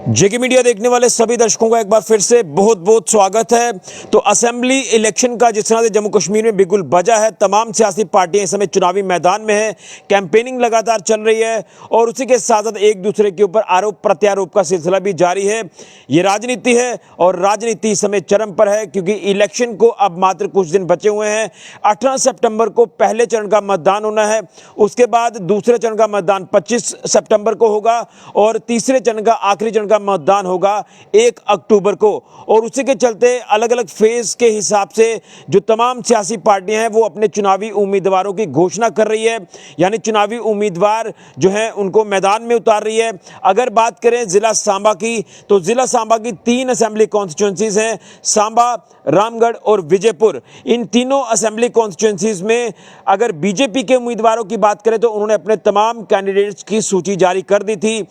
जेके media देखने वाले सभी दर्शकों का एक बार फिर से बहुत बहुत स्वागत है। तो असेंबली इलेक्शन का जिस तरह से जम्मू कश्मीर में बिगुल बजा है, तमाम सियासी पार्टियां इस समय चुनावी मैदान में है, कैंपेनिंग लगातार चल रही है और उसी के साथ साथ एक दूसरे के ऊपर आरोप प्रत्यारोप का सिलसिला भी जारी है। ये राजनीति है और राजनीति इस समय चरम पर है, क्योंकि इलेक्शन को अब मात्र कुछ दिन बचे हुए हैं। 18 सितंबर को पहले चरण का मतदान होना है, उसके बाद दूसरे चरण का मतदान 25 सितंबर को होगा और तीसरे चरण का आखिरी चरण का मतदान होगा 1 अक्टूबर को। और उसी के चलते अलग अलग फेज के हिसाब से जो तमाम सियासी पार्टियां हैं वो अपने चुनावी उम्मीदवारों की घोषणा कर रही है, यानी चुनावी उम्मीदवार जो है उनको मैदान में उतार रही है। अगर बात करें जिला सांबा की, तो जिला सांबा की 3 असेंबली कॉन्स्टिट्यूंसीज हैं, सांबा, रामगढ़ और विजयपुर। इन तीनों असेंबली कॉन्स्टिट्यूंसीज में अगर बीजेपी के उम्मीदवारों की बात करें तो उन्होंने अपने तमाम कैंडिडेट्स की सूची जारी कर दी थी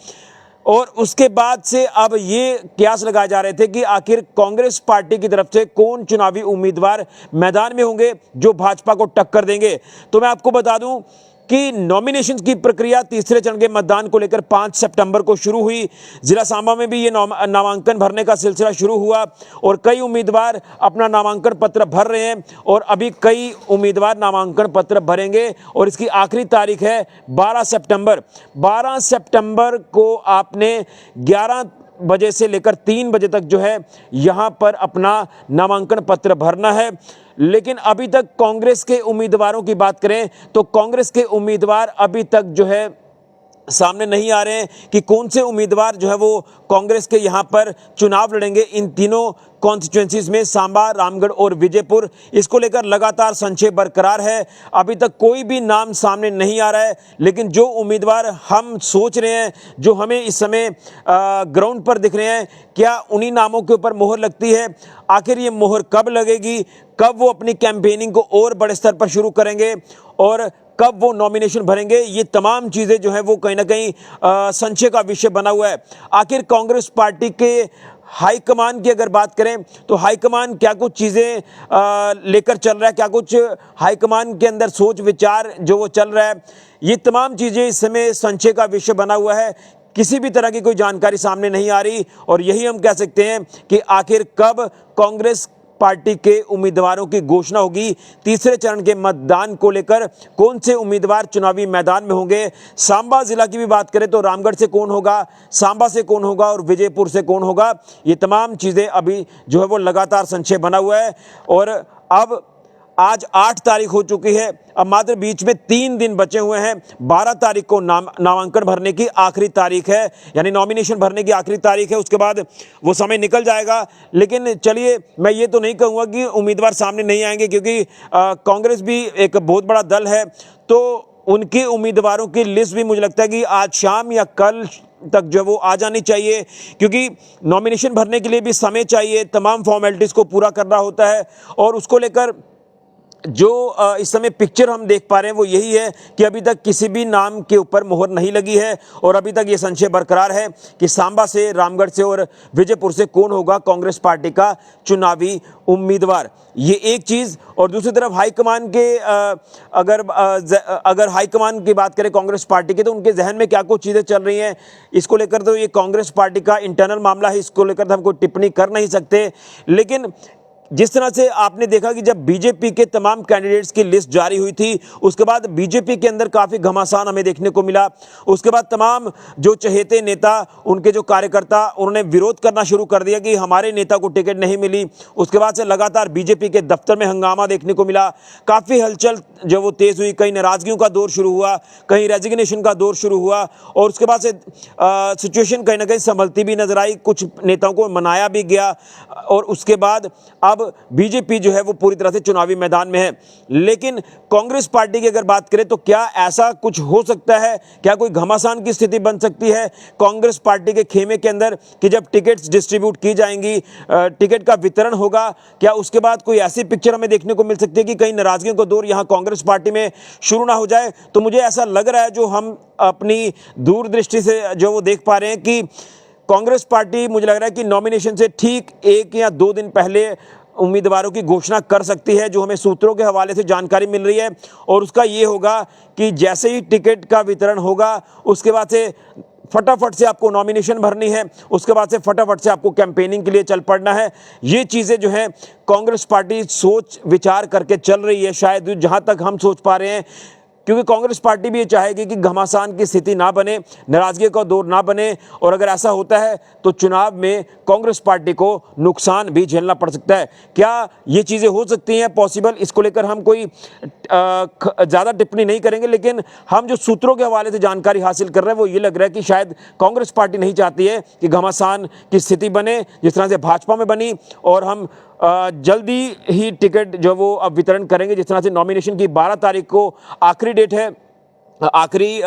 और उसके बाद से अब ये कयास लगाए जा रहे थे कि आखिर कांग्रेस पार्टी की तरफ से कौन चुनावी उम्मीदवार मैदान में होंगे जो भाजपा को टक्कर देंगे। तो मैं आपको बता दूं कि नॉमिनेशन की प्रक्रिया तीसरे चरण के मतदान को लेकर 5 सितंबर को शुरू हुई। जिला सांबा में भी ये नामांकन भरने का सिलसिला शुरू हुआ और कई उम्मीदवार अपना नामांकन पत्र भर रहे हैं और अभी कई उम्मीदवार नामांकन पत्र भरेंगे और इसकी आखिरी तारीख है 12 सितंबर। 12 सितंबर को आपने 11 बजे से लेकर 3 बजे तक जो है यहाँ पर अपना नामांकन पत्र भरना है। लेकिन अभी तक कांग्रेस के उम्मीदवारों की बात करें तो कांग्रेस के उम्मीदवार अभी तक जो है सामने नहीं आ रहे हैं कि कौन से उम्मीदवार जो है वो कांग्रेस के यहाँ पर चुनाव लड़ेंगे। इन तीनों कॉन्स्टिट्यूंसीज में सांबा, रामगढ़ और विजयपुर, इसको लेकर लगातार संशय बरकरार है। अभी तक कोई भी नाम सामने नहीं आ रहा है, लेकिन जो उम्मीदवार हम सोच रहे हैं, जो हमें इस समय ग्राउंड पर दिख रहे हैं, क्या उन्हीं नामों के ऊपर मोहर लगती है? आखिर ये मोहर कब लगेगी, कब वो अपनी कैंपेनिंग को और बड़े स्तर पर शुरू करेंगे और कब वो नॉमिनेशन भरेंगे, ये तमाम चीज़ें जो है वो कहीं ना कहीं संशय का विषय बना हुआ है। आखिर कांग्रेस पार्टी के हाईकमान की अगर बात करें तो हाईकमान क्या कुछ चीज़ें लेकर चल रहा है, क्या कुछ हाईकमान के अंदर सोच विचार जो वो चल रहा है, ये तमाम चीज़ें इस समय संशय का विषय बना हुआ है। किसी भी तरह की कोई जानकारी सामने नहीं आ रही और यही हम कह सकते हैं कि आखिर कब कांग्रेस पार्टी के उम्मीदवारों की घोषणा होगी। तीसरे चरण के मतदान को लेकर कौन से उम्मीदवार चुनावी मैदान में होंगे। सांबा जिला की भी बात करें तो रामगढ़ से कौन होगा, सांबा से कौन होगा और विजयपुर से कौन होगा, ये तमाम चीज़ें अभी जो है वो लगातार संशय बना हुआ है। और अब आज 8 तारीख हो चुकी है, अब मात्र बीच में 3 दिन बचे हुए हैं। 12 तारीख को नामांकन भरने की आखिरी तारीख है, यानी नॉमिनेशन भरने की आखिरी तारीख है। उसके बाद वो समय निकल जाएगा। लेकिन चलिए, मैं ये तो नहीं कहूँगा कि उम्मीदवार सामने नहीं आएंगे, क्योंकि कांग्रेस भी एक बहुत बड़ा दल है, तो उनके उम्मीदवारों की लिस्ट भी मुझे लगता है कि आज शाम या कल तक जो वो आ जानी चाहिए, क्योंकि नॉमिनेशन भरने के लिए भी समय चाहिए, तमाम फॉर्मेलिटीज़ को पूरा करना होता है। और उसको लेकर जो इस समय पिक्चर हम देख पा रहे हैं वो यही है कि अभी तक किसी भी नाम के ऊपर मोहर नहीं लगी है और अभी तक ये संशय बरकरार है कि सांबा से, रामगढ़ से और विजयपुर से कौन होगा कांग्रेस पार्टी का चुनावी उम्मीदवार। ये एक चीज़। और दूसरी तरफ हाईकमान के अगर हाईकमान की बात करें कांग्रेस पार्टी की, तो उनके जहन में क्या कुछ चीज़ें चल रही हैं, इसको लेकर तो ये कांग्रेस पार्टी का इंटरनल मामला है, इसको लेकर तो हम कोई टिप्पणी कर नहीं सकते। लेकिन जिस तरह से आपने देखा कि जब बीजेपी के तमाम कैंडिडेट्स की लिस्ट जारी हुई थी, उसके बाद बीजेपी के अंदर काफ़ी घमासान हमें देखने को मिला। उसके बाद तमाम जो चहेते नेता, उनके जो कार्यकर्ता, उन्होंने विरोध करना शुरू कर दिया कि हमारे नेता को टिकट नहीं मिली। उसके बाद से लगातार बीजेपी के दफ्तर में हंगामा देखने को मिला, काफ़ी हलचल जो वो तेज़ हुई, कहीं नाराज़गियों का दौर शुरू हुआ, कहीं रेजिग्नेशन का दौर शुरू हुआ और उसके बाद से सिचुएशन कहीं ना कहीं संभलती भी नजर आई, कुछ नेताओं को मनाया भी गया और उसके बाद अब बीजेपी जो है वो पूरी तरह से चुनावी मैदान में है। लेकिन कांग्रेस पार्टी की अगर बात करें तो क्या ऐसा कुछ हो सकता है, क्या कोई घमासान की स्थिति बन सकती है कांग्रेस पार्टी के खेमे के अंदर कि जब टिकट्स डिस्ट्रीब्यूट की जाएंगी, टिकट का वितरण होगा, क्या उसके बाद कोई ऐसी पिक्चर हमें देखने को मिल सकती है कि कहीं नाराजगियों का दौर यहाँ कांग्रेस पार्टी में शुरू ना हो जाए। तो मुझे ऐसा लग रहा है, जो हम अपनी दूरदृष्टि से जो वो देख पा रहे हैं, कि कांग्रेस पार्टी मुझे लग रहा है कि नॉमिनेशन से ठीक 1 या 2 दिन पहले उम्मीदवारों की घोषणा कर सकती है, जो हमें सूत्रों के हवाले से जानकारी मिल रही है। और उसका ये होगा कि जैसे ही टिकट का वितरण होगा उसके बाद से फटाफट से आपको नॉमिनेशन भरनी है, उसके बाद से फटाफट से आपको कैंपेनिंग के लिए चल पड़ना है। ये चीज़ें जो है कांग्रेस पार्टी सोच विचार करके चल रही है, शायद जहां तक हम सोच पा रहे हैं, क्योंकि कांग्रेस पार्टी भी ये चाहेगी कि घमासान की स्थिति ना बने, नाराजगी का दौर ना बने, और अगर ऐसा होता है तो चुनाव में कांग्रेस पार्टी को नुकसान भी झेलना पड़ सकता है। क्या ये चीज़ें हो सकती हैं पॉसिबल? इसको लेकर हम कोई ज़्यादा टिप्पणी नहीं करेंगे, लेकिन हम जो सूत्रों के हवाले से जानकारी हासिल कर रहे हैं वो ये लग रहा है कि शायद कांग्रेस पार्टी नहीं चाहती है कि घमासान की स्थिति बने जिस तरह से भाजपा में बनी, और हम जल्दी ही टिकट जो वो अब वितरण करेंगे। जिस तरह से नॉमिनेशन की 12 तारीख को आखिरी डेट है, आखिरी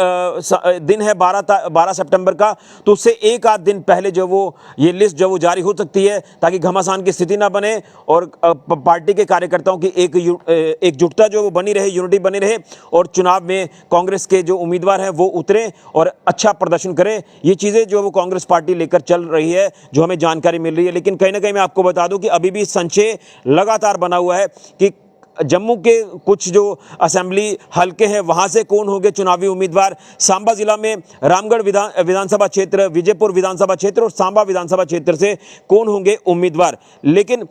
दिन है 12 सितंबर का, तो उससे एक आध दिन पहले जो वो ये लिस्ट जो वो जारी हो सकती है, ताकि घमासान की स्थिति ना बने और पार्टी के कार्यकर्ताओं की एकजुटता जो वो बनी रहे, यूनिटी बनी रहे, और चुनाव में कांग्रेस के जो उम्मीदवार हैं वो उतरें और अच्छा प्रदर्शन करें। ये चीज़ें जो वो कांग्रेस पार्टी लेकर चल रही है, जो हमें जानकारी मिल रही है। लेकिन कहीं ना कहीं मैं आपको बता दूं कि अभी भी संशय लगातार बना हुआ है कि जम्मू के कुछ जो असेंबली हलके हैं वहां से कौन होंगे चुनावी उम्मीदवार। सांबा जिला में रामगढ़ विधानसभा क्षेत्र, विजयपुर विधानसभा क्षेत्र और सांबा विधानसभा क्षेत्र से कौन होंगे उम्मीदवार। लेकिन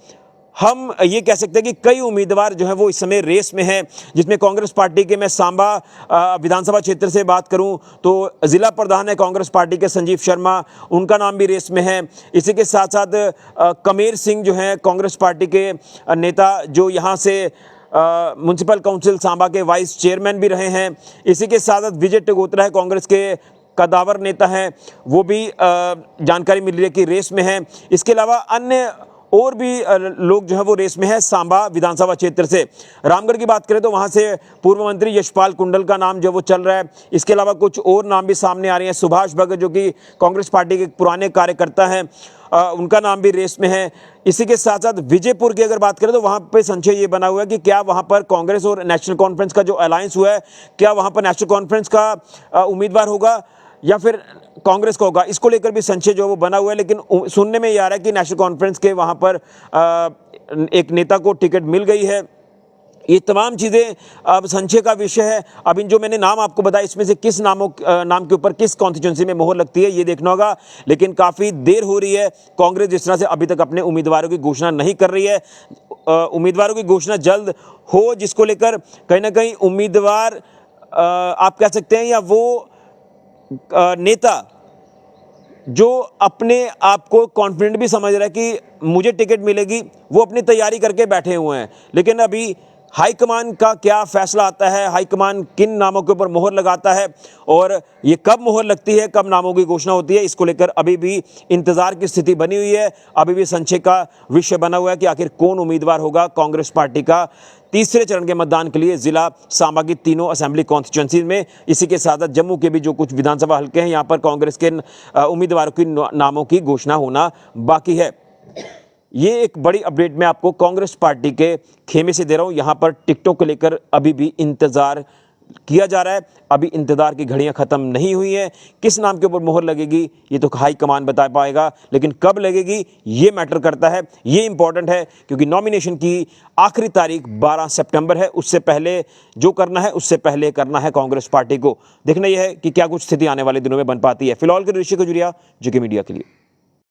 हम ये कह सकते हैं कि कई उम्मीदवार जो है वो इस समय रेस में हैं, जिसमें कांग्रेस पार्टी के, मैं सांबा विधानसभा क्षेत्र से बात करूं तो जिला प्रधान है कांग्रेस पार्टी के संजीव शर्मा, उनका नाम भी रेस में है। इसी के साथ साथ कमेर सिंह जो हैं कांग्रेस पार्टी के नेता, जो यहाँ से म्युनिसिपल काउंसिल सांबा के वाइस चेयरमैन भी रहे हैं। इसी के साथ साथ विजय टेगोत्रा है, कांग्रेस के कदावर नेता हैं, वो भी जानकारी मिल रही है कि रेस में हैं। इसके अलावा अन्य और भी लोग जो है वो रेस में है सांबा विधानसभा क्षेत्र से। रामगढ़ की बात करें तो वहां से पूर्व मंत्री यशपाल कुंडल का नाम जो वो चल रहा है। इसके अलावा कुछ और नाम भी सामने आ रहे हैं। सुभाष भगत जो कि कांग्रेस पार्टी के पुराने कार्यकर्ता हैं, उनका नाम भी रेस में है। इसी के साथ साथ विजयपुर की अगर बात करें तो वहां पे संशय ये बना हुआ है कि क्या वहां पर कांग्रेस और नेशनल कॉन्फ्रेंस का जो अलायंस हुआ है, क्या वहां पर नेशनल कॉन्फ्रेंस का उम्मीदवार होगा या फिर कांग्रेस का होगा। इसको लेकर भी संशय जो वो बना हुआ है। लेकिन सुनने में ये आ रहा है कि नेशनल कॉन्फ्रेंस के वहां पर एक नेता को टिकट मिल गई है। ये तमाम चीज़ें अब संशय का विषय है। अब इन जो मैंने नाम आपको बताया, इसमें से किस नाम के ऊपर किस कॉन्स्टिट्यूंसी में मोहर लगती है ये देखना होगा। लेकिन काफ़ी देर हो रही है। कांग्रेस जिस तरह से अभी तक अपने उम्मीदवारों की घोषणा नहीं कर रही है, उम्मीदवारों की घोषणा जल्द हो, जिसको लेकर कहीं ना कहीं उम्मीदवार आप कह सकते हैं, या वो नेता जो अपने आप को कॉन्फिडेंट भी समझ रहा है कि मुझे टिकट मिलेगी, वो अपनी तैयारी करके बैठे हुए हैं। लेकिन अभी हाईकमान का क्या फैसला आता है, हाईकमान किन नामों के ऊपर मोहर लगाता है और ये कब मोहर लगती है, कब नामों की घोषणा होती है, इसको लेकर अभी भी इंतजार की स्थिति बनी हुई है। अभी भी संशय का विषय बना हुआ है कि आखिर कौन उम्मीदवार होगा कांग्रेस पार्टी का तीसरे चरण के मतदान के लिए जिला सांबा की तीनों असेंबली कॉन्स्टिट्यूंसी में। इसी के साथ साथ जम्मू के भी जो कुछ विधानसभा हल्के हैं, यहाँ पर कांग्रेस के उम्मीदवारों की नामों की घोषणा होना बाकी है। ये एक बड़ी अपडेट मैं आपको कांग्रेस पार्टी के खेमे से दे रहा हूं। यहां पर टिकटों को लेकर अभी भी इंतजार किया जा रहा है। अभी इंतजार की घड़ियां खत्म नहीं हुई हैं। किस नाम के ऊपर मोहर लगेगी ये तो हाई कमान बता पाएगा, लेकिन कब लगेगी ये मैटर करता है, ये इंपॉर्टेंट है, क्योंकि नॉमिनेशन की आखिरी तारीख 12 सितंबर है। उससे पहले जो करना है उससे पहले करना है कांग्रेस पार्टी को। देखना यह है कि क्या कुछ स्थिति आने वाले दिनों में बन पाती है। फिलहाल के ऋषि खजुरिया, जेके मीडिया के लिए।